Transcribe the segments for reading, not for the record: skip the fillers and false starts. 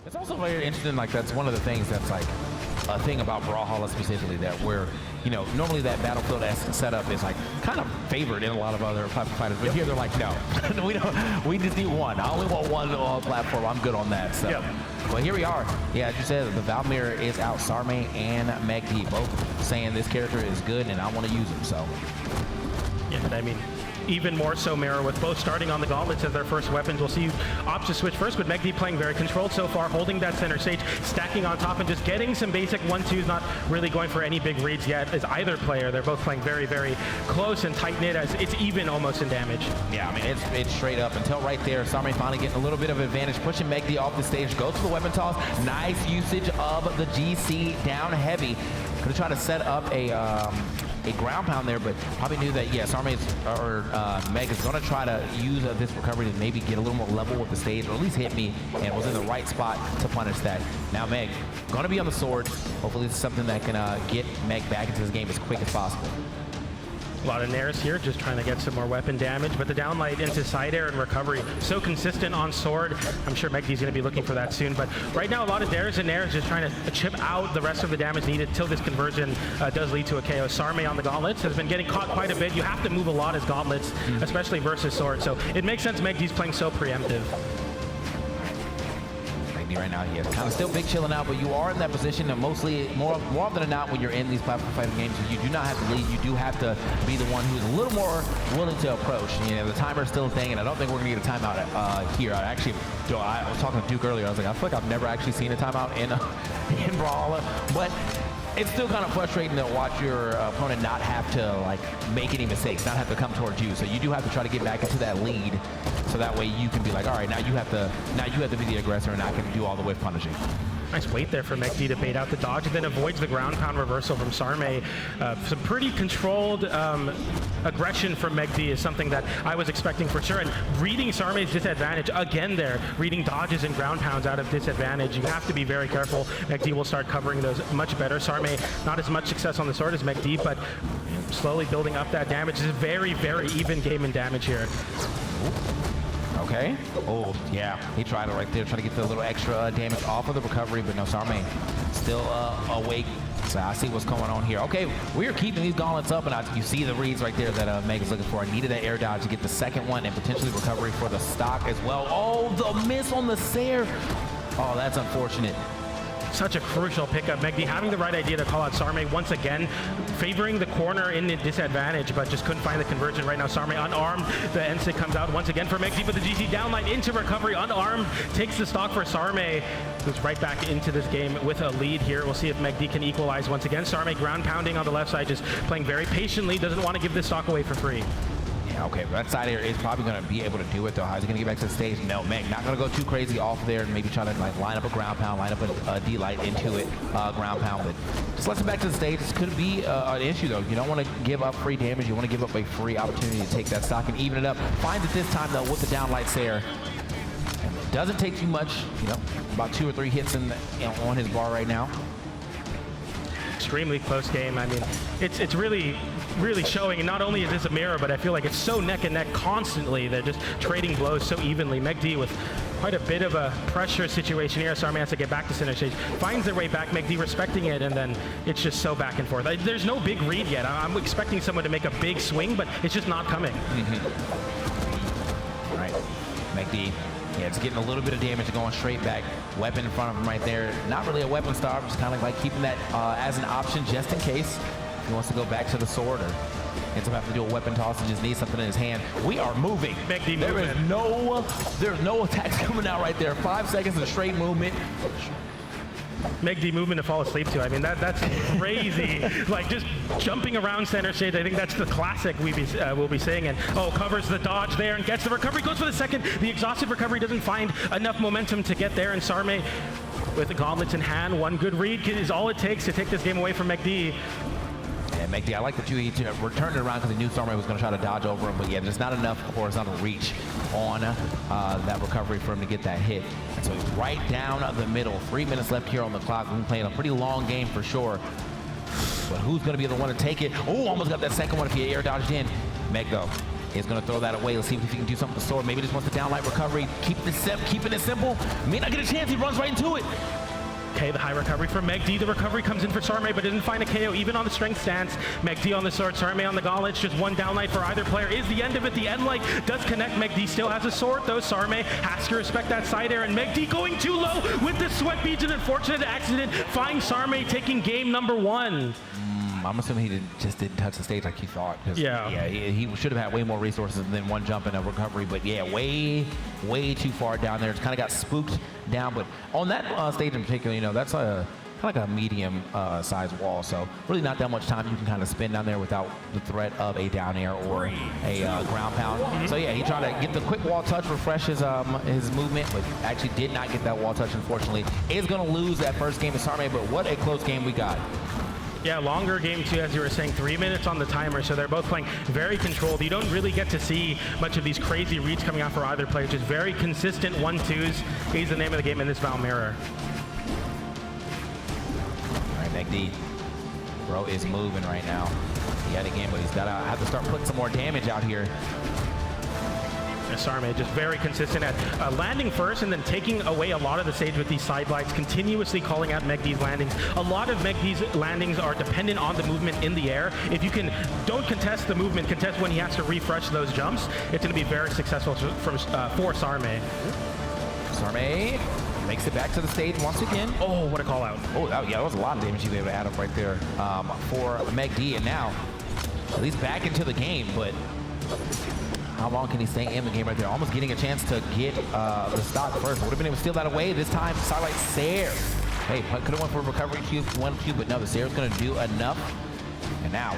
It's also very interesting, like that's one of the things that's like a thing about Brawlhalla specifically, that where, you know, normally that Battlefield-esque setup is like kind of favored in a lot of other platform fighters, but here they're like, no, we just need one. I only want one platform, I'm good on that. So, But here we are. Yeah, as you said, the Valmir is out. Sarme and MegD both saying this character is good and I want to use him, so. Yeah, I mean, even more so Mirror with both starting on the gauntlets as their first weapons. We'll see you opt to switch first, but MegD playing very controlled so far, holding that center stage, stacking on top and just getting some basic 1-2s, not really going for any big reads yet as either player. They're both playing very, very close and tight-knit as it's even almost in damage. Yeah, I mean, it's straight up until right there. Sarme finally getting a little bit of advantage, pushing MegD off the stage, goes to the weapon toss. Nice usage of the GC down heavy. Could have tried to set up a ground pound there, but probably knew that, yeah, Sarme or Meg is going to try to use this recovery to maybe get a little more level with the stage, or at least hit me, and was in the right spot to punish that. Now Meg, going to be on the sword. Hopefully it's something that can get Meg back into this game as quick as possible. A lot of nairs here, just trying to get some more weapon damage, but the downlight into side air and recovery, so consistent on sword. I'm sure MegD's going to be looking for that soon, but right now a lot of dares and nairs just trying to chip out the rest of the damage needed till this conversion does lead to a KO. Sarme on the gauntlets has been getting caught quite a bit. You have to move a lot as gauntlets, especially versus sword, so it makes sense MegD's playing so preemptive. Right now, he is kind of still big chilling out, but you are in that position, and mostly more often than not when you're in these platform fighting games, you do not have to lead. You do have to be the one who's a little more willing to approach. You know, the timer's still a thing, and I don't think we're going to get a timeout here. I was talking to Duke earlier. I was like, I feel like I've never actually seen a timeout in Brawlhalla, but it's still kind of frustrating to watch your opponent not have to like make any mistakes, not have to come towards you. So you do have to try to get back into that lead, so that way you can be like, all right, now you have to be the aggressor, and I can do all the whiff punishing. Nice wait there for MegD to bait out the dodge, and then avoids the ground pound reversal from Sarme. Some pretty controlled aggression from MegD is something that I was expecting for sure. And reading Sarme's disadvantage again there, reading dodges and ground pounds out of disadvantage. You have to be very careful. MegD will start covering those much better. Sarme, not as much success on the sword as MegD, but slowly building up that damage. It's a very, very even game in damage here. Okay. Oh, yeah. He tried it right there, trying to get the little extra damage off of the recovery, but no, Sarme still awake. So I see what's going on here. Okay, we are keeping these gauntlets up, and you see the reads right there that Meg is looking for. I needed that air dodge to get the second one and potentially recovery for the stock as well. Oh, the miss on the Sair. Oh, that's unfortunate. Such a crucial pickup. MegD having the right idea to call out Sarme once again, favoring the corner in the disadvantage, but just couldn't find the conversion right now. Sarme unarmed. The N-stick comes out once again for MegD, but the GC downline into recovery, unarmed, takes the stock for Sarme, who's right back into this game with a lead here. We'll see if MegD can equalize once again. Sarme ground pounding on the left side, just playing very patiently, doesn't want to give this stock away for free. Yeah, okay, that side air is probably going to be able to do it, though. How's he going to get back to the stage? No, Meg not going to go too crazy off there and maybe try to like line up a ground pound, line up a D-light into it, ground pound, but just lets him back to the stage. This could be an issue, though. You don't want to give up free damage. You want to give up a free opportunity to take that stock and even it up. Finds it this time, though, with the downlight Sair. Doesn't take too much, you know, about 2 or 3 hits on his bar right now. Extremely close game. I mean, it's really showing, and not only is this a mirror, but I feel like it's so neck and neck constantly. They're just trading blows so evenly. MegD with quite a bit of a pressure situation here. Sarme has to get back to center stage, finds their way back, MegD respecting it, and then it's just so back and forth. There's no big read yet. I'm expecting someone to make a big swing, but it's just not coming. All right, MegD. Yeah, it's getting a little bit of damage going straight back. Weapon in front of him right there. Not really a weapon star, just kind of like keeping that as an option just in case he wants to go back to the sword or ends up having to do a weapon toss and just needs something in his hand. We are moving. MegD there's no attacks coming out right there. 5 seconds of straight movement. MegD movement to fall asleep to. I mean, that's crazy. Like just jumping around center stage. I think that's the classic we'll be seeing. And covers the dodge there and gets the recovery. Goes for the second. The exhausted recovery doesn't find enough momentum to get there. And Sarme, with the gauntlets in hand, one good read is all it takes to take this game away from MegD. Yeah, MegD, I like that he returned it around because he knew Sarme was going to try to dodge over him, but yeah, there's not enough horizontal reach on that recovery for him to get that hit. And so he's right down the middle. 3 minutes left here on the clock. We've been playing a pretty long game for sure. But who's going to be the one to take it? Oh, almost got that second one if he air dodged in. Meg, though, is going to throw that away. Let's see if he can do something with the sword. Maybe just wants the downlight recovery. Keeping it simple. May not get a chance. He runs right into it. Okay, the high recovery from MegD. The recovery comes in for Sarme, but didn't find a KO even on the strength stance. MegD on the sword, Sarme on the gauntlets. Just one downlight for either player is the end of it. The end light does connect. MegD still has a sword, though. Sarme has to respect that side air, and MegD going too low with the sweat beads. An unfortunate accident. Finds Sarme taking game number 1. I'm assuming he just didn't touch the stage like he thought. Yeah. He should have had way more resources than one jump and a recovery. But yeah, way too far down there. It's kind of got spooked down. But on that stage in particular, you know, that's kind of like a medium sized wall. So really not that much time you can kind of spin down there without the threat of a down air or a ground pound. So yeah, he tried to get the quick wall touch, refresh his movement, but actually did not get that wall touch, unfortunately. Is going to lose that first game of Sarme, but what a close game we got. Yeah, longer game too, as you were saying, 3 minutes on the timer, so they're both playing very controlled. You don't really get to see much of these crazy reads coming out for either player, just very consistent 1-2s. He's the name of the game in this Val mirror. All right, MegD. Bro is moving right now. He had a game, but he's got to have to start putting some more damage out here. Sarme just very consistent at landing first and then taking away a lot of the stage with these side lights, continuously calling out MegD's landings. A lot of MegD's landings are dependent on the movement in the air. If you don't contest the movement, contest when he has to refresh those jumps, it's going to be very successful for Sarme. Sarme makes it back to the stage once again. Oh, what a call out. Oh, yeah, that was a lot of damage he was able to add up right there for MegD. And now, at least back into the game, but how long can he stay in the game right there? Almost getting a chance to get the stock first. Would have been able to steal that away. This time, sidelight Sair. Hey, could have went for a recovery cube, but no, the Sair's going to do enough. And now,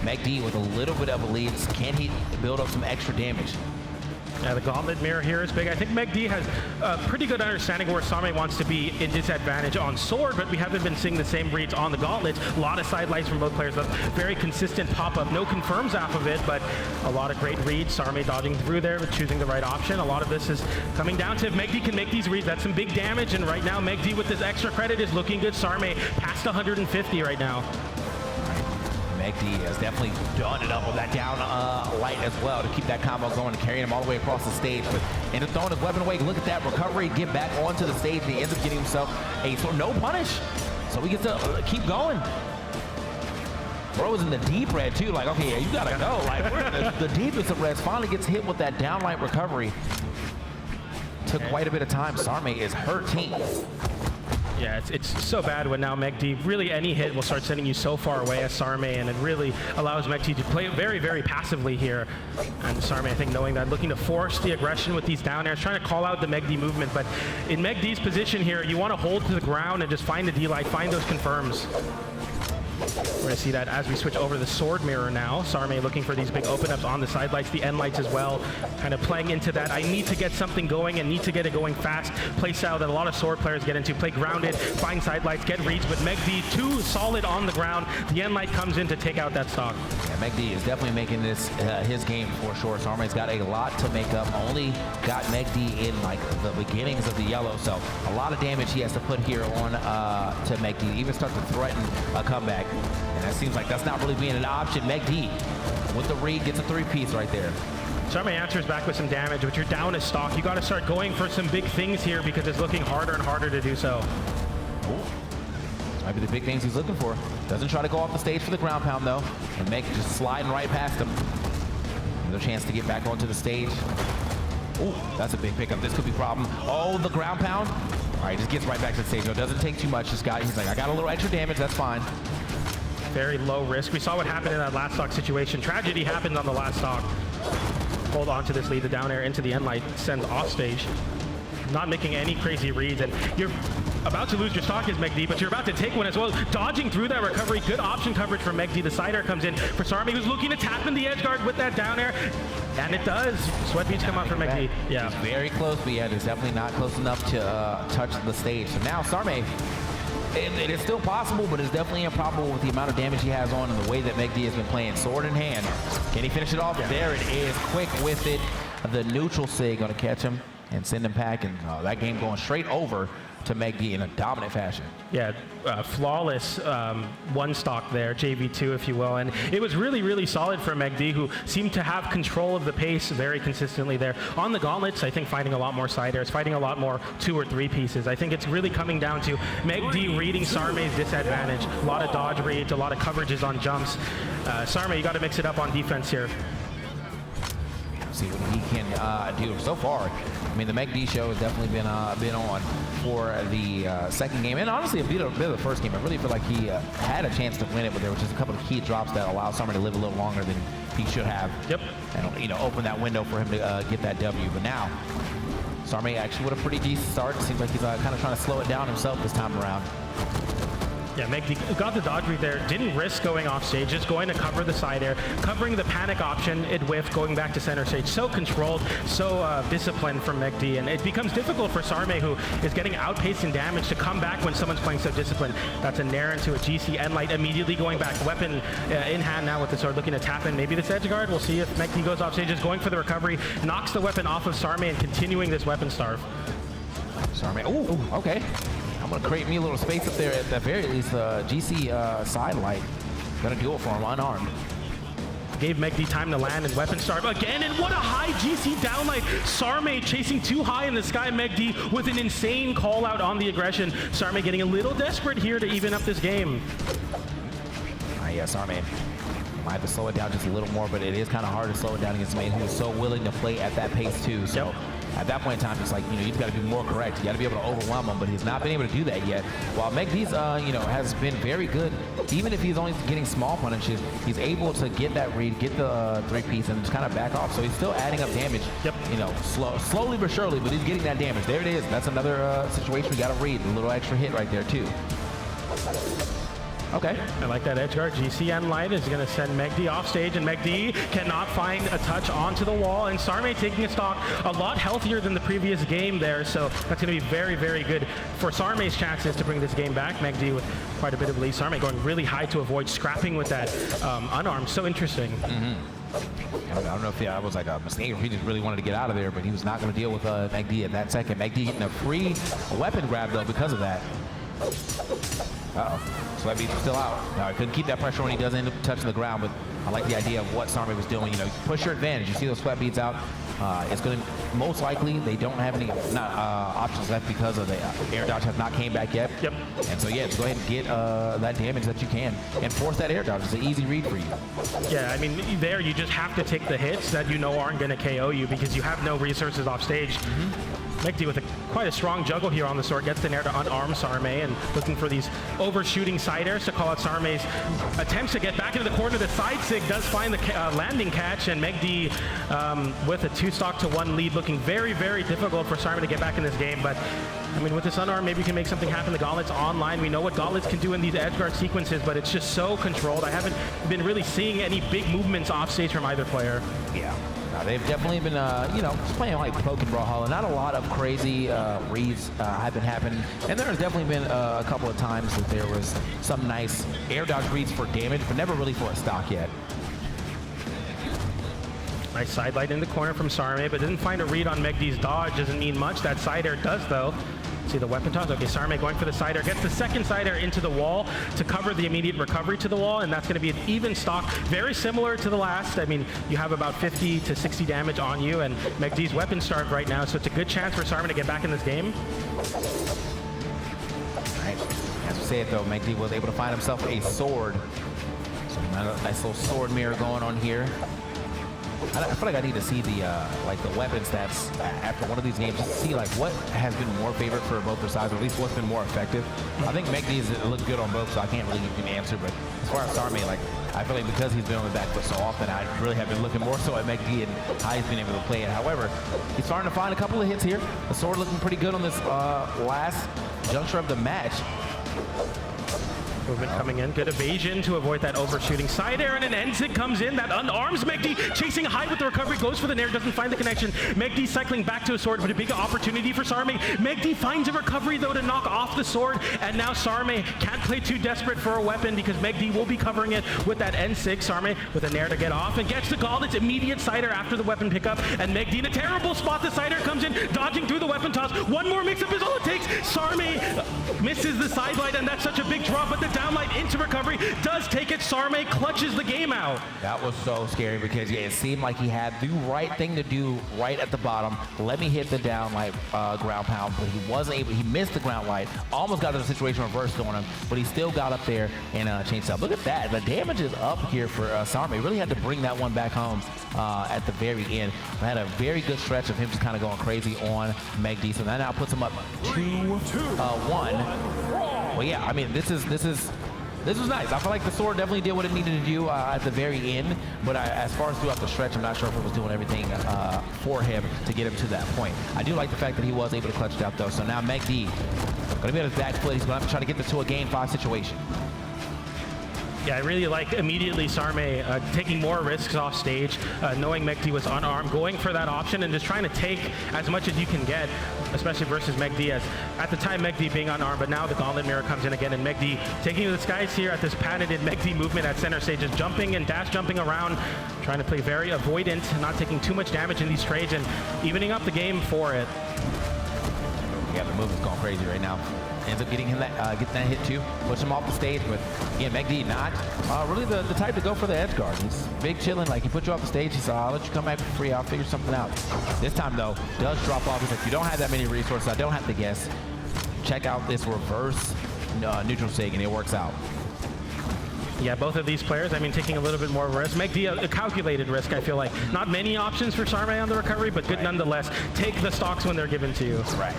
MegD with a little bit of a lead. Can he build up some extra damage? Yeah, the gauntlet mirror here is big. I think MegD has a pretty good understanding where Sarme wants to be in disadvantage on sword, but we haven't been seeing the same reads on the gauntlets. A lot of side lights from both players. Very consistent pop-up. No confirms off of it, but a lot of great reads. Sarme dodging through there, but choosing the right option. A lot of this is coming down to if MegD can make these reads. That's some big damage, and right now MegD with this extra credit is looking good. Sarme past 150 right now. MegD has definitely done it up with that down light as well to keep that combo going and carrying him all the way across the stage. But ended up throwing his weapon away. Look at that recovery, get back onto the stage. And he ends up getting himself a no punish. So he gets to keep going. Bro is in the deep red too. Like, okay, yeah, you gotta go. Like, we're in the deepest of reds. Finally gets hit with that downlight recovery. Took quite a bit of time. Sarme is hurting. Yeah, it's so bad when now MegD, really any hit will start sending you so far away as Sarme, and it really allows MegD to play very, very passively here. And Sarme, I think, knowing that, looking to force the aggression with these down airs, trying to call out the MegD movement. But in MegD's position here, you want to hold to the ground and just find the D-light, find those confirms. We're going to see that as we switch over to the sword mirror now. Sarme looking for these big open-ups on the side lights, the end lights as well. Kind of playing into that. I need to get something going and need to get it going fast. Play style that a lot of sword players get into. Play grounded, find side lights, get reads. But MegD too solid on the ground. The end light comes in to take out that stock. Yeah, MegD is definitely making this his game for sure. Sarme's got a lot to make up. Only got MegD in like the beginnings of the yellow. So a lot of damage he has to put here on to MegD. Even start to threaten a comeback. And that seems like that's not really being an option. MegD with the read gets a 3-piece right there. Sarme answers back with some damage, but you're down a stock. You got to start going for some big things here because it's looking harder and harder to do so. Might be the big things he's looking for. Doesn't try to go off the stage for the ground pound though. And Meg just sliding right past him. Another chance to get back onto the stage. Oh, that's a big pickup. This could be a problem. Oh, the ground pound. All right, just gets right back to the stage. No, doesn't take too much. This guy, he's like, I got a little extra damage. That's fine. Very low risk. We saw what happened in that last stock situation. Tragedy happened on the last stock. Hold on to this lead. The down air into the end light sends off stage. Not making any crazy reads, and you're about to lose your stock as MegD, but you're about to take one as well. Dodging through that recovery. Good option coverage from MegD. The side air comes in for Sarme, who's looking to tap in the edge guard with that down air. And it does. Sweat beads come out for MegD. Yeah. It's very close, but yeah, it's definitely not close enough to touch the stage. So now Sarme, it is still possible, but it's definitely improbable with the amount of damage he has on and the way that MegD has been playing sword in hand. Can he finish it off? Yeah. There it is. Quick with it. The neutral sig going to catch him and send him packing. That game going straight over to MegD in a dominant fashion. Yeah, flawless one stock there, JV2 if you will, and it was really, really solid for MegD, who seemed to have control of the pace very consistently there. On the gauntlets, I think fighting a lot more side airs, fighting a lot more 2 or 3 pieces. I think it's really coming down to MegD reading Sarme's disadvantage. A lot of dodge reads, a lot of coverages on jumps. Sarme, you got to mix it up on defense here. See what he can do so far. I mean, the MegD show has definitely been on for the second game, and honestly a bit of the first game. I really feel like he had a chance to win it, but there was just a couple of key drops that allowed Sarme to live a little longer than he should have. Yep. And open that window for him to get that W. But now, Sarme actually with a pretty decent start. It seems like he's kind of trying to slow it down himself this time around. Yeah, MegD got the dodge read there, didn't risk going off stage, just going to cover the side air, covering the panic option, it whiffed, going back to center stage. So controlled, so disciplined from MegD, and it becomes difficult for Sarme, who is getting outpaced in damage, to come back when someone's playing so disciplined. That's a Nair into a GC, N-Light immediately going back, weapon in hand now with the sword, looking to tap in maybe this edge guard. We'll see if MegD goes off stage, just going for the recovery, knocks the weapon off of Sarme and continuing this weapon starve. Sarme, ooh, okay. I'm going to create me a little space up there at the very least. GC side light. Going to do it for him unarmed. Gave MegD time to land and weapon starve again, and what a high GC downlight. Sarme chasing too high in the sky. MegD with an insane call out on the aggression. Sarme getting a little desperate here to even up this game. Yeah, Sarme might have to slow it down just a little more, but it is kind of hard to slow it down against a man who is so willing to play at that pace too. So. Yep. At that point in time, it's like, you've got to be more correct. You got to be able to overwhelm him, but he's not been able to do that yet. While MegD's, has been very good, even if he's only getting small punishes, he's able to get that read, get the 3-piece, and just kind of back off. So he's still adding up damage. Yep. Slowly but surely, but he's getting that damage. There it is. That's another situation we got to read. A little extra hit right there too. Okay. I like that edge guard. GCN Light is going to send MegD off stage, and MegD cannot find a touch onto the wall, and Sarme taking a stock a lot healthier than the previous game there, so that's going to be very, very good for Sarme's chances to bring this game back. MegD with quite a bit of lead. Sarme going really high to avoid scrapping with that unarmed. So interesting. I don't know if that was like a mistake or if he just really wanted to get out of there, but he was not going to deal with MegD at that second. MegD getting a free weapon grab, though, because of that. Uh-oh. Sweatbeats still out. I couldn't keep that pressure when he does end up touching the ground, but I like the idea of what Sarme was doing. Push your advantage. You see those Sweatbeats out. It's going to, most likely, they don't have any options left because of the air dodge has not came back yet. Yep. And so, yeah, just go ahead and get that damage that you can and force that air dodge. It's an easy read for you. Yeah, I mean, there you just have to take the hits that aren't going to KO you because you have no resources off stage. MegD with quite a strong juggle here on the sword, gets the Nair to unarm Sarme and looking for these overshooting side airs to call out Sarme's attempts to get back into the corner. The side sig does find the landing catch, and MegD with a 2-stock to 1 lead, looking very, very difficult for Sarme to get back in this game. But I mean, with this unarmed, maybe you can make something happen. The Gauntlets online. We know what Gauntlets can do in these edgeguard sequences, but it's just so controlled. I haven't been really seeing any big movements off stage from either player. Yeah. They've definitely been, just playing like poke and Brawlhalla. Not a lot of crazy reads have been happening. And there has definitely been a couple of times that there was some nice air dodge reads for damage, but never really for a stock yet. Nice side light in the corner from Sarme, but didn't find a read on MegD's dodge. Doesn't mean much. That side air does, though. See the weapon toss. Okay, Sarme going for the side air. Gets the second side air into the wall to cover the immediate recovery to the wall, and that's going to be an even stock. Very similar to the last. I mean, you have about 50 to 60 damage on you, and MegD's weapon starved right now, so it's a good chance for Sarme to get back in this game. All right. As we say it, though, MegD was able to find himself a sword. So nice little sword mirror going on here. I feel like I need to see the weapon stats after one of these games to see what has been more favored for both their sides, or at least what's been more effective. I think MegD's looked good on both, so I can't really give you an answer. But as far as Sarme, I feel like because he's been on the back foot so often, I really have been looking more so at MegD and how he's been able to play it. However, he's starting to find a couple of hits here. The sword looking pretty good on this last juncture of the match. Movement coming in. Good evasion to avoid that overshooting side air, and an Ensign comes in that unarms MegD, chasing high with the recovery, goes for the nair, doesn't find the connection. MegD cycling back to a sword, but a big opportunity for Sarme. MegD finds a recovery though to knock off the sword, and now Sarme can't play too desperate for a weapon because MegD will be covering it with that N6. Sarme with a nair to get off and gets the gauntlet's immediate cider after the weapon pickup, and MegD in a terrible spot. The cider comes in, dodging through the weapon toss. One more mix-up is all it takes. Sarme misses the sidelight, and that's such a big drop, but the downlight into recovery does take it. Sarme clutches the game out. That was so scary because yeah, it seemed like he had the right thing to do right at the bottom. Let me hit the downlight ground pound, but he wasn't able. He missed the ground light. Almost got the situation reversed on him, but he still got up there and changed up. Look at that. The damage is up here for Sarme. He really had to bring that one back home at the very end. I had a very good stretch of him just kind of going crazy on MegD. So that now puts him up 2-1. Well, yeah, I mean, this was nice. I feel like the sword definitely did what it needed to do at the very end, but as far as throughout the stretch, I'm not sure if it was doing everything for him to get him to that point. I do like the fact that he was able to clutch it out, though. So now MegD going to be on his back foot. He's going to have to try to get this to a game 5 situation. Yeah, I really like immediately Sarme taking more risks off stage, knowing MegD was unarmed, going for that option and just trying to take as much as you can get, especially versus MegD, as at the time MegD being unarmed, but now the gauntlet mirror comes in again, and MegD taking to the skies here at this patented MegD movement at center stage, just jumping and dash jumping around, trying to play very avoidant, not taking too much damage in these trades and evening up the game for it. Yeah, the movement's going crazy right now. Ends up getting him that hit too, puts him off the stage. But yeah, MegD not really the type to go for the edge guard. He's big chilling, like he put you off the stage. He said, I'll let you come back for free. I'll figure something out. This time though, does drop off. He's like, you don't have that many resources. I don't have to guess. Check out this reverse neutral sig, and it works out. Yeah, both of these players, I mean, taking a little bit more of a risk. MegD, a calculated risk, I feel like. Not many options for Sarme on the recovery, but good nonetheless. Take the stocks when they're given to you. Right.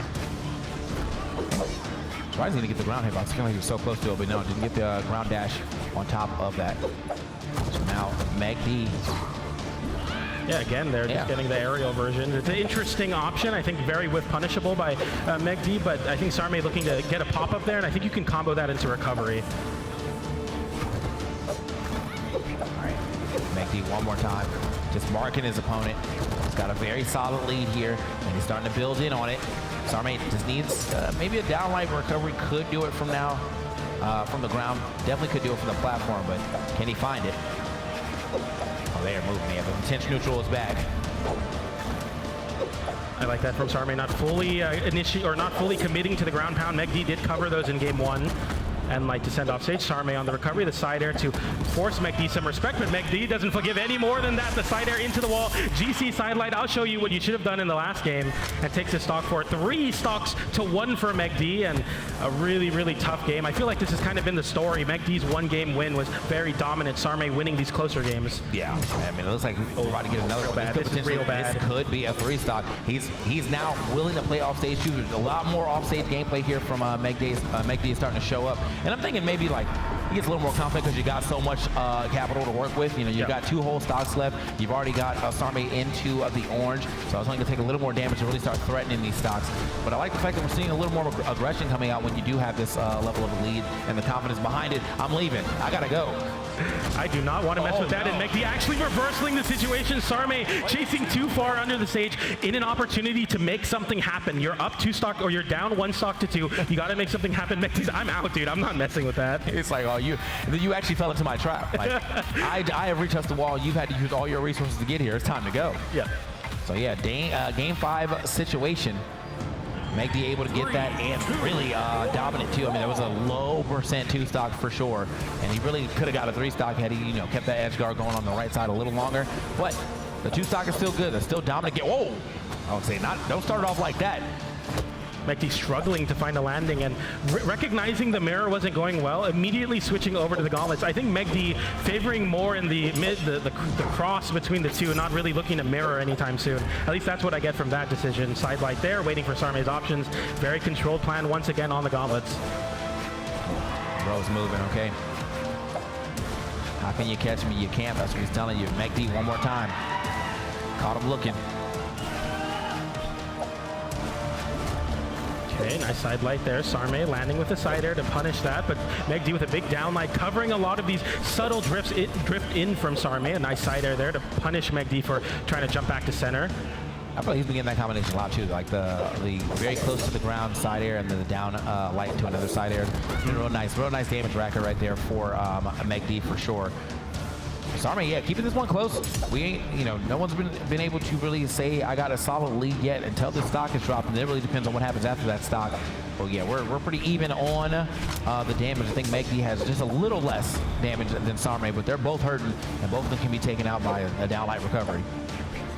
Surprised he didn't get the ground hitbox. I feel like he was so close to it, but no, didn't get the ground dash on top of that. So now MegD. Yeah, again, they're just getting the aerial version. It's an interesting option. I think very whiff punishable by MegD, but I think Sarme looking to get a pop-up there, and I think you can combo that into recovery. All right, MegD one more time. Just marking his opponent. He's got a very solid lead here, and he's starting to build in on it. Sarme just needs maybe a downlight recovery. Could do it from now, from the ground. Definitely could do it from the platform, but can he find it? Oh, they're moving. Yeah, the intense neutral is back. I like that from Sarme, not fully not fully committing to the ground pound. MegD did cover those in game 1. And like to send off stage. Sarme on the recovery, the side air to force MegD some respect, but MegD doesn't forgive any more than that. The side air into the wall, GC sidelight. I'll show you what you should have done in the last game, and takes his stock for 3 stocks to 1 for MegD, and a really, really tough game. I feel like this has kind of been the story. MegD's 1-game win was very dominant. Sarme winning these closer games. Yeah, I mean, it looks like we're about to get another one. This is real bad. This could be a 3 stock. He's now willing to play offstage too. There's a lot more offstage gameplay here from MegD. MegD is starting to show up. And I'm thinking maybe like he gets a little more confident because you got so much capital to work with. You know, you've got 2 whole stocks left. You've already got Sarme into the orange. So I was only going to take a little more damage to really start threatening these stocks. But I like the fact that we're seeing a little more aggression coming out when you do have this level of lead and the confidence behind it. I'm leaving. I got to go. I do not want to mess with that. No. And MegD actually reversing the situation. Sarme chasing too far under the stage in an opportunity to make something happen. You're up 2 stock, or you're down 1 stock to 2. You got to make something happen. MegD's, I'm out, dude. I'm not messing with that. It's like, oh, you actually fell into my trap. Like, I have reached the wall. You've had to use all your resources to get here. It's time to go. Yeah. So yeah, game 5 situation. MegD able to get that, and really dominant too. I mean, there was a low percent 2 stock for sure, and he really could have got a 3 stock had he, kept that edge guard going on the right side a little longer. But the 2 stock is still good. It's still dominant. Whoa! I would say don't start it off like that. MegD struggling to find a landing, and recognizing the mirror wasn't going well, immediately switching over to the gauntlets. I think MegD favoring more in the cross between the 2, not really looking to mirror anytime soon. At least that's what I get from that decision. Sidelight there, waiting for Sarme's options. Very controlled plan once again on the gauntlets. Bro's moving, okay? How can you catch me? You can't. That's what he's telling you. MegD one more time. Caught him looking. Okay, nice side light there. Sarme landing with the side air to punish that, but MegD with a big down light, covering a lot of these subtle drift in from Sarme. A nice side air there to punish MegD for trying to jump back to center. I feel like he's been getting that combination a lot too, like the very close to the ground side air and then the down light to another side air. Real nice damage racker right there for MegD for sure. Sarme, yeah, keeping this one close. We ain't, no one's been able to really say I got a solid lead yet until this stock is dropped, and it really depends on what happens after that stock. But yeah, we're pretty even on the damage. I think MegD has just a little less damage than Sarme, but they're both hurting, and both of them can be taken out by a downlight recovery.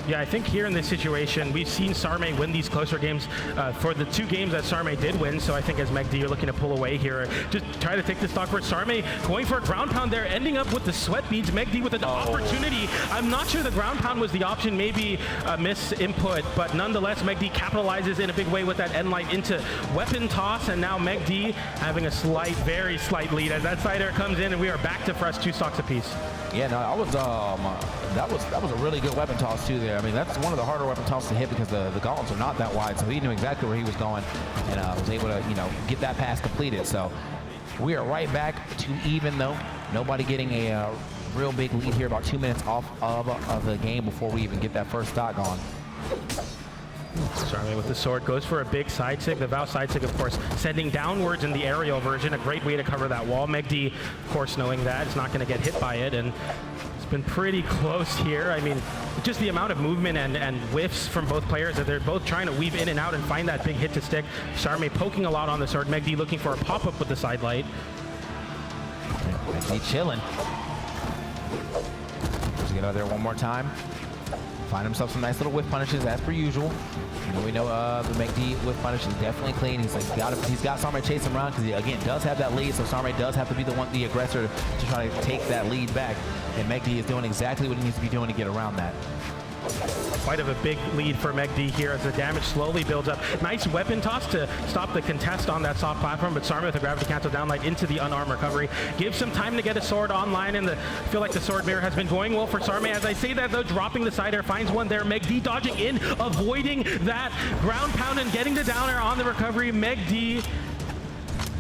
Yeah, I think here in this situation, we've seen Sarme win these closer games for the 2 games that Sarme did win. So I think as MegD, you're looking to pull away here. Just try to take the stock for Sarme, going for a ground pound there, ending up with the sweat beads. MegD with an opportunity. I'm not sure the ground pound was the option, maybe a miss input, but nonetheless, MegD capitalizes in a big way with that end light into weapon toss, and now MegD having a very slight lead as that side air comes in, and we are back to fresh 2 stocks apiece. Yeah, no, that was a really good weapon toss too there. I mean, that's one of the harder weapon tosses to hit because the gauntlets are not that wide, so he knew exactly where he was going and was able to, get that pass completed. So we are right back to even though. Nobody getting a real big lead here, about 2 minutes off of the game before we even get that first stock on. Sarme with the sword goes for a big side sig. The Vow side sig, of course, sending downwards in the aerial version. A great way to cover that wall. MegD, of course, knowing that, is not going to get hit by it. And it's been pretty close here. I mean, just the amount of movement and whiffs from both players that they're both trying to weave in and out and find that big hit to stick. Sarme poking a lot on the sword. MegD looking for a pop-up with the side light. MegD chilling. Just get out there one more time. Find himself some nice little whiff punishes as per usual. We know the MegD whiff punish is definitely clean. He's got Sarme chasing him around because he again does have that lead, so Sarme does have to be the aggressor to try to take that lead back. And MegD is doing exactly what he needs to be doing to get around that. Quite of a big lead for MegD here as the damage slowly builds up. Nice weapon toss to stop the contest on that soft platform, but Sarme with a gravity cancel downlight into the unarmed recovery. Gives some time to get a sword online, and I feel like the sword mirror has been going well for Sarme. As I say that though, dropping the side air, finds one there. MegD dodging in, avoiding that ground pound and getting the down air on the recovery. MegD,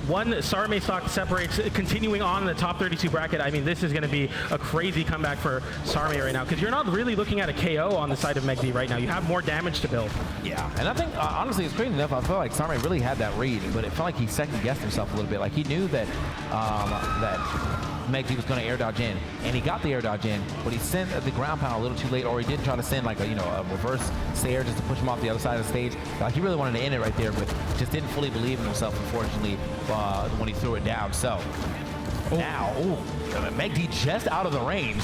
one Sarme stock separates, continuing on in the top 32 bracket. I mean, this is going to be a crazy comeback for Sarme right now because you're not really looking at a KO on the side of MegD right now. You have more damage to build. Yeah, and I think, honestly, it's crazy enough. I feel like Sarme really had that read, but it felt like he second-guessed himself a little bit. Like, he knew that that MegD was going to air dodge in, and he got the air dodge in, but he sent the ground pound a little too late, or he did try to send like a reverse Sayer just to push him off the other side of the stage. Like, he really wanted to end it right there, but just didn't fully believe in himself, unfortunately, when he threw it down. So now, MegD just out of the range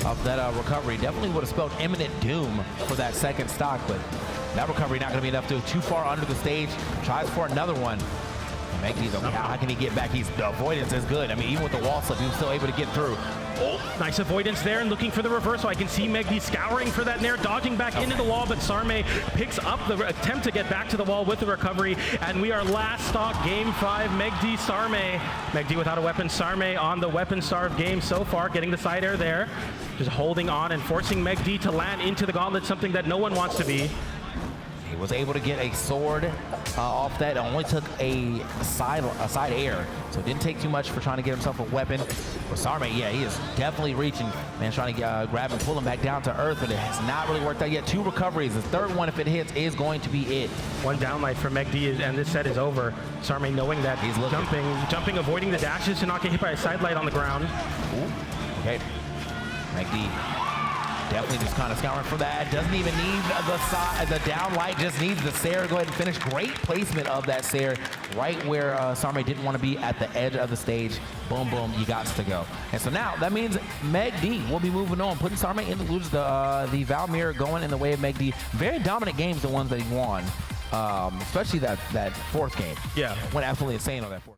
of that recovery. Definitely would have spelled imminent doom for that second stock, but that recovery not going to be enough to too far under the stage. Tries for another one. MegD, how can he get back? The avoidance is good. I mean, even with the wall slip, he was still able to get through. Oh, nice avoidance there and looking for the reversal. I can see MegD scouring for that nair, dodging back into the wall, but Sarme picks up the attempt to get back to the wall with the recovery, and we are last stock, game 5, MegD, Sarme. MegD without a weapon, Sarme on the weapon-starved game so far, getting the side air there, just holding on and forcing MegD to land into the gauntlet, something that no one wants to be. He was able to get a sword off that. It only took a side air, so it didn't take too much for trying to get himself a weapon. But Sarme, yeah, he is definitely reaching, man, trying to grab and pull him back down to earth, but it has not really worked out yet. 2 recoveries. The third one, if it hits, is going to be it. One downlight for MegD, and this set is over. Sarme knowing that he's jumping, avoiding the dashes to not get hit by a side light on the ground. Ooh. Okay, MegD definitely just kind of scouring for that. Doesn't even need the down light, just needs the Sayer. Go ahead and finish. Great placement of that Sayer right where Sarme didn't want to be, at the edge of the stage. Boom, boom, you got to go. And so now that means MegD will be moving on, putting Sarme in the lose the Vow mirror going in the way of MegD. Very dominant games, the ones that he won, especially that 4th game. Yeah. Went absolutely insane on that 4th.